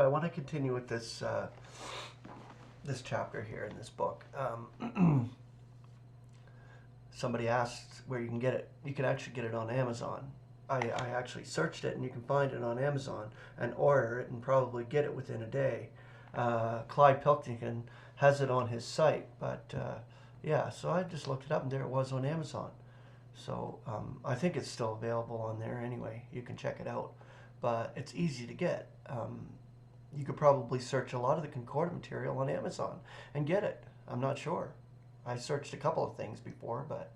want to continue with this this chapter here in this book. Somebody asked where you can get it. You can actually get it on Amazon. I actually searched it, and you can find it on Amazon and order it and probably get it within a day. ChristPlvgg has it on his site, but yeah, so I just looked it up, and there it was on Amazon. So I think it's still available on there anyway. You can check it out, but it's easy to get. You could probably search a lot of the concordant material on Amazon and get it. I'm not sure. I searched a couple of things before, but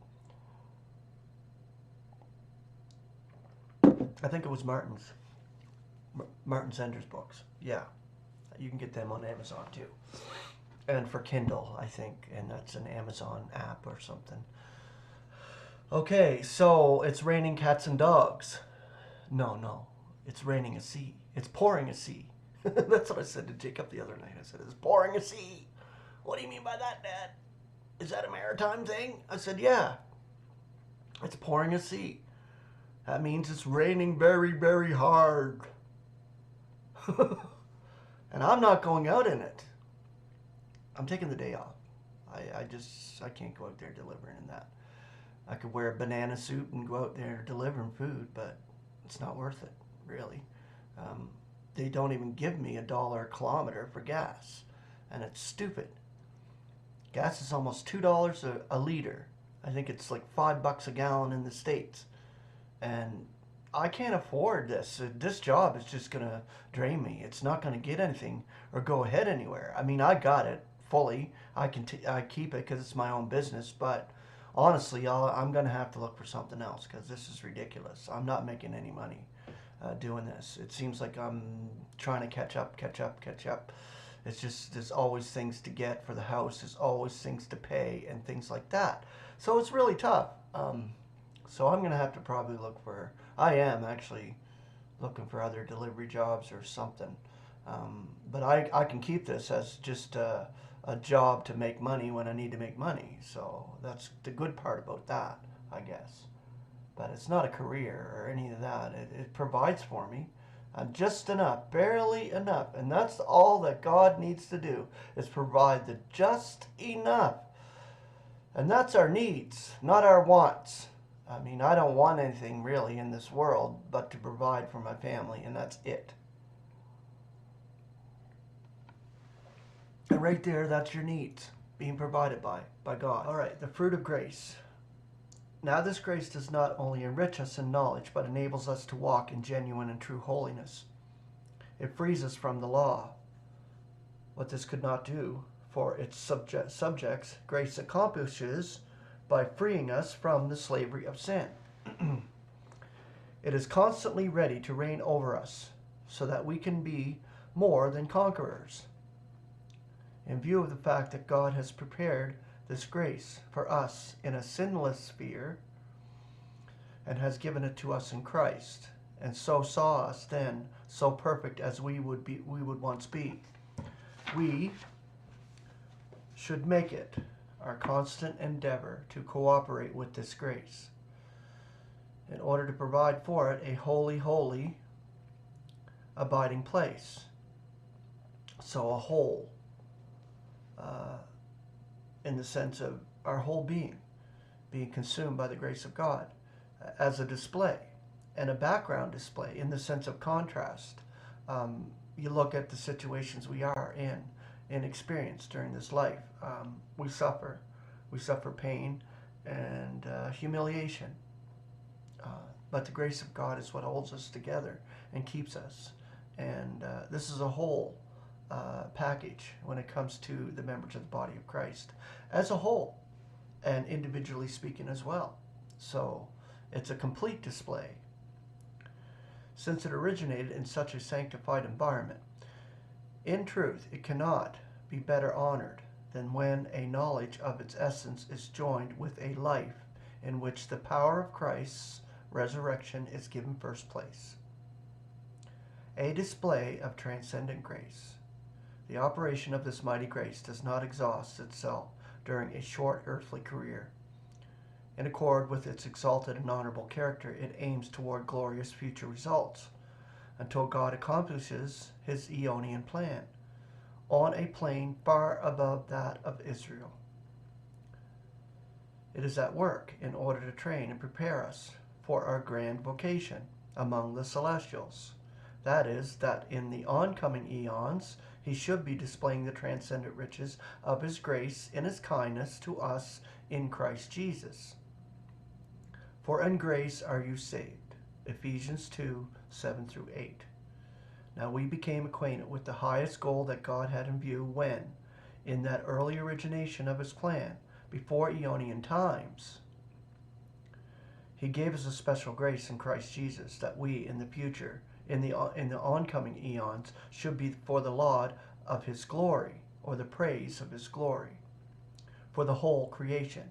I think it was Martin Zender's books. Yeah, you can get them on Amazon too. And for Kindle, I think, and that's an Amazon app or something. Okay, so it's raining cats and dogs. No, it's raining a sea. It's pouring a sea. That's what I said to Jacob the other night. I said, it's pouring a sea. What do you mean by that, Dad? Is that a maritime thing? I said, yeah. It's pouring a sea. That means it's raining very, very hard. And I'm not going out in it. I'm taking the day off. I can't go out there delivering in that. I could wear a banana suit and go out there delivering food, but it's not worth it, really. They don't even give me $1 a kilometer for gas, and it's stupid. Gas is almost $2 a liter. I think it's like $5 a gallon in the States. And I can't afford this. This job is just going to drain me. It's not going to get anything or go ahead anywhere. I mean, I got it fully. I keep it because it's my own business. But honestly, I'm going to have to look for something else because this is ridiculous. I'm not making any money doing this. It seems like I'm trying to catch up. It's just there's always things to get for the house. There's always things to pay and things like that. So it's really tough. So I'm going to have to probably look for, I am actually looking for other delivery jobs or something. But I can keep this as just a job to make money when I need to make money. So that's the good part about that, I guess. But it's not a career or any of that. It provides for me. Just enough, barely enough. And that's all that God needs to do, is provide the just enough. And that's our needs, not our wants. I mean, I don't want anything really in this world but to provide for my family, and that's it. And right there, that's your needs, being provided by God. All right, the fruit of grace. Now this grace does not only enrich us in knowledge, but enables us to walk in genuine and true holiness. It frees us from the law. What this could not do for its subjects, grace accomplishes by freeing us from the slavery of sin. It is constantly ready to reign over us, so that we can be more than conquerors. In view of the fact that God has prepared this grace for us in a sinless sphere, and has given it to us in Christ, and so saw us then so perfect as we would once be, we should make it our constant endeavor to cooperate with this grace, in order to provide for it a holy, abiding place. So a whole, in the sense of our whole being consumed by the grace of God, as a display and a background display in the sense of contrast. You look at the situations we are in experience during this life. We suffer pain and humiliation. But the grace of God is what holds us together and keeps us. And this is a whole package when it comes to the members of the body of Christ as a whole, and individually speaking as well. So it's a complete display. Since it originated in such a sanctified environment, in truth, it cannot be better honored than when a knowledge of its essence is joined with a life in which the power of Christ's resurrection is given first place. A display of transcendent grace. The operation of this mighty grace does not exhaust itself during a short earthly career. In accord with its exalted and honorable character, it aims toward glorious future results. until God accomplishes his Aeonian plan on a plane far above that of Israel. It is at work in order to train and prepare us for our grand vocation among the celestials. That is, that in the oncoming eons he should be displaying the transcendent riches of his grace in his kindness to us in Christ Jesus. For in grace are you saved. Ephesians 2, 7 through 8. Now we became acquainted with the highest goal that God had in view when, in that early origination of his plan, before Aeonian times, he gave us a special grace in Christ Jesus, that we in the future, in the oncoming eons, should be for the laud of his glory, or the praise of his glory, for the whole creation.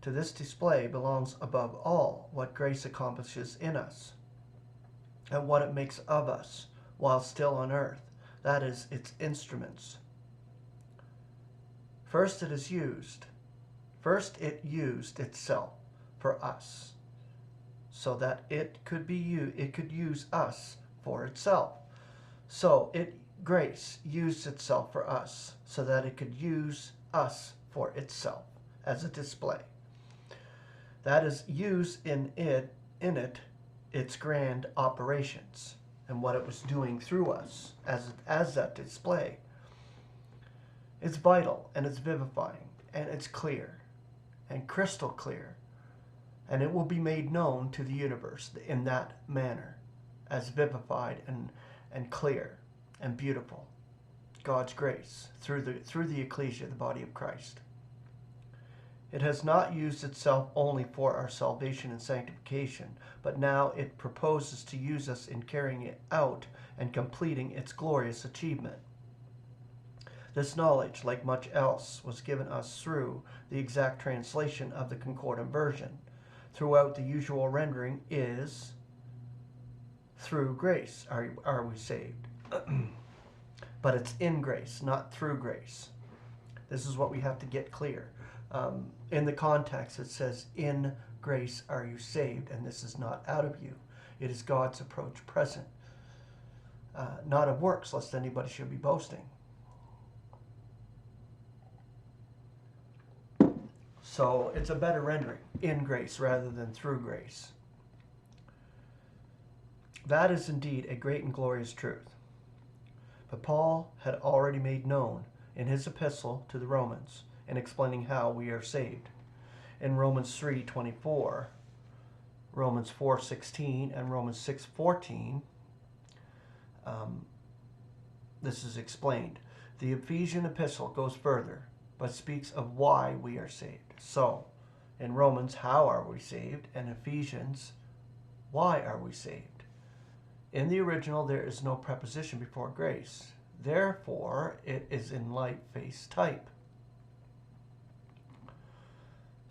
To this display belongs above all what grace accomplishes in us, and what it makes of us while still on earth, that is, its instruments. First it used itself for us, so that it could use us for itself. So grace used itself for us, so that it could use us for itself as a display. That is, use in it its grand operations and what it was doing through us as that display. It's vital, and it's vivifying, and it's clear and crystal clear, and it will be made known to the universe in that manner, as vivified and clear and beautiful. God's grace through the ecclesia, the body of Christ. It has not used itself only for our salvation and sanctification, but now it proposes to use us in carrying it out and completing its glorious achievement. This knowledge, like much else, was given us through the exact translation of the Concordant version. Throughout, the usual rendering is, through grace are we saved. But it's in grace, not through grace. This is what we have to get clear. In the context, it says, in grace are you saved, and this is not out of you. It is God's approach present, not of works, lest anybody should be boasting. So it's a better rendering, in grace rather than through grace. That is indeed a great and glorious truth. But Paul had already made known in his epistle to the Romans in explaining how we are saved. In Romans 3:24, Romans 4:16, and Romans 6:14, this is explained. The Ephesian epistle goes further, but speaks of why we are saved. So, in Romans, how are we saved? And Ephesians, why are we saved? In the original, there is no preposition before grace. Therefore, it is in light-face type.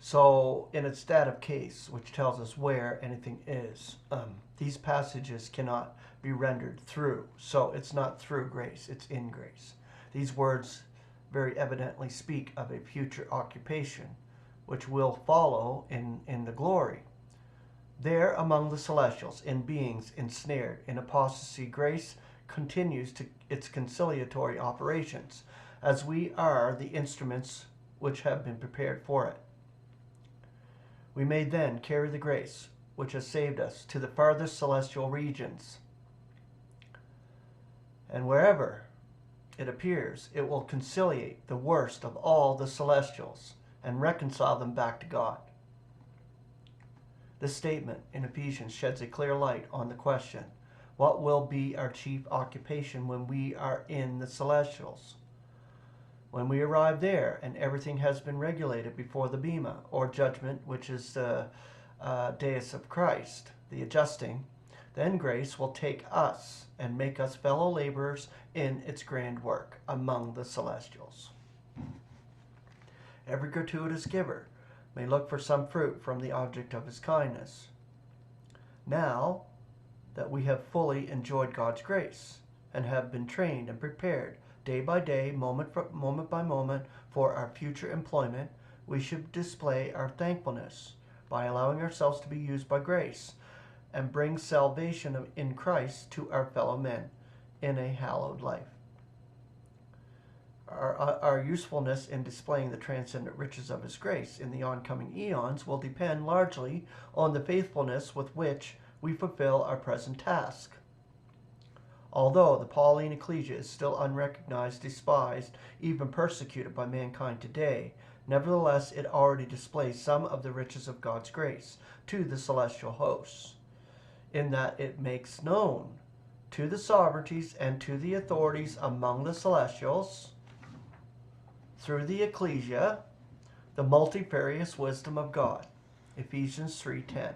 So, in its dative case, which tells us where anything is, these passages cannot be rendered through. So, it's not through grace, it's in grace. These words very evidently speak of a future occupation, which will follow in the glory. There among the celestials, in beings ensnared in apostasy, grace continues to its conciliatory operations, as we are the instruments which have been prepared for it. We may then carry the grace which has saved us to the farthest celestial regions, and wherever it appears, it will conciliate the worst of all the celestials and reconcile them back to God. This statement in Ephesians sheds a clear light on the question, what will be our chief occupation when we are in the celestials? When we arrive there and everything has been regulated before the Bema, or judgment, which is the dais of Christ, the adjusting, then grace will take us and make us fellow laborers in its grand work among the celestials. Every gratuitous giver may look for some fruit from the object of his kindness. Now that we have fully enjoyed God's grace and have been trained and prepared day by day, moment by moment, for our future employment, we should display our thankfulness by allowing ourselves to be used by grace, and brings salvation in Christ to our fellow men in a hallowed life. Our usefulness in displaying the transcendent riches of His grace in the oncoming eons will depend largely on the faithfulness with which we fulfill our present task. Although the Pauline ecclesia is still unrecognized, despised, even persecuted by mankind today, nevertheless it already displays some of the riches of God's grace to the celestial hosts, in that it makes known to the sovereignties and to the authorities among the celestials, through the ecclesia, the multifarious wisdom of God. Ephesians 3:10.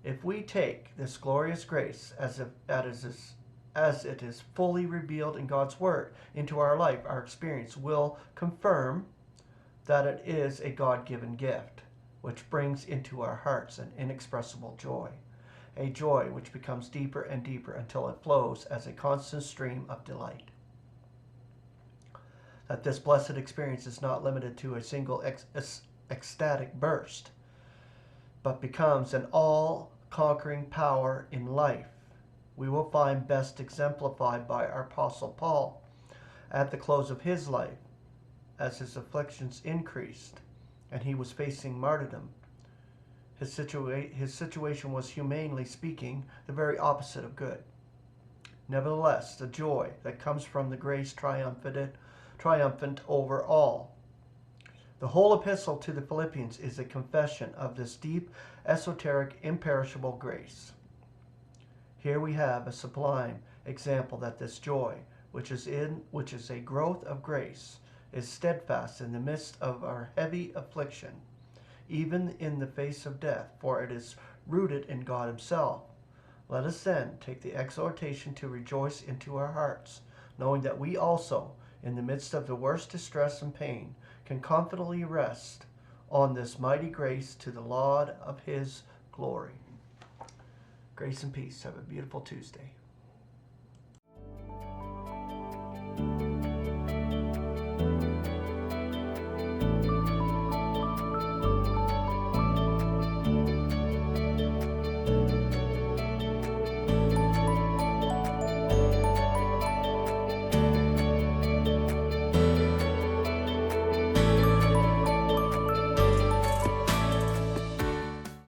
If we take this glorious grace as it is fully revealed in God's Word into our life, our experience will confirm that it is a God-given gift, which brings into our hearts an inexpressible joy, a joy which becomes deeper and deeper until it flows as a constant stream of delight. That this blessed experience is not limited to a single ecstatic burst, but becomes an all-conquering power in life, we will find best exemplified by our Apostle Paul at the close of his life, as his afflictions increased and he was facing martyrdom. His situation was, humanly speaking, the very opposite of good. Nevertheless, the joy that comes from the grace triumphant over all. The whole epistle to the Philippians is a confession of this deep, esoteric, imperishable grace. Here we have a sublime example that this joy, which is a growth of grace, is steadfast in the midst of our heavy affliction, even in the face of death, for it is rooted in God Himself. Let us then take the exhortation to rejoice into our hearts, knowing that we also, in the midst of the worst distress and pain, can confidently rest on this mighty grace to the laud of His glory. Grace and peace. Have a beautiful Tuesday.